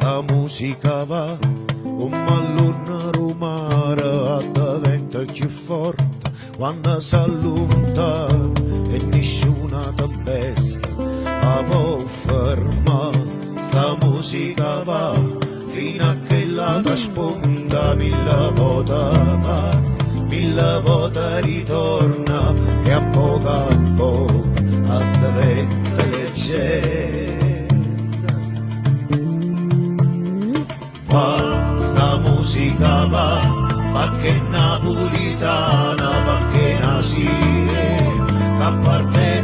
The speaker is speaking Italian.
sta musica va come all'una rumara diventa più forte quando si allontana e nessuna tempesta la può fermare. Sta musica va fino a che la tua sponda mille volte ritorna e a poco diventa leggera. Va, sta musica va, perché napolitana, perché nasire, che parte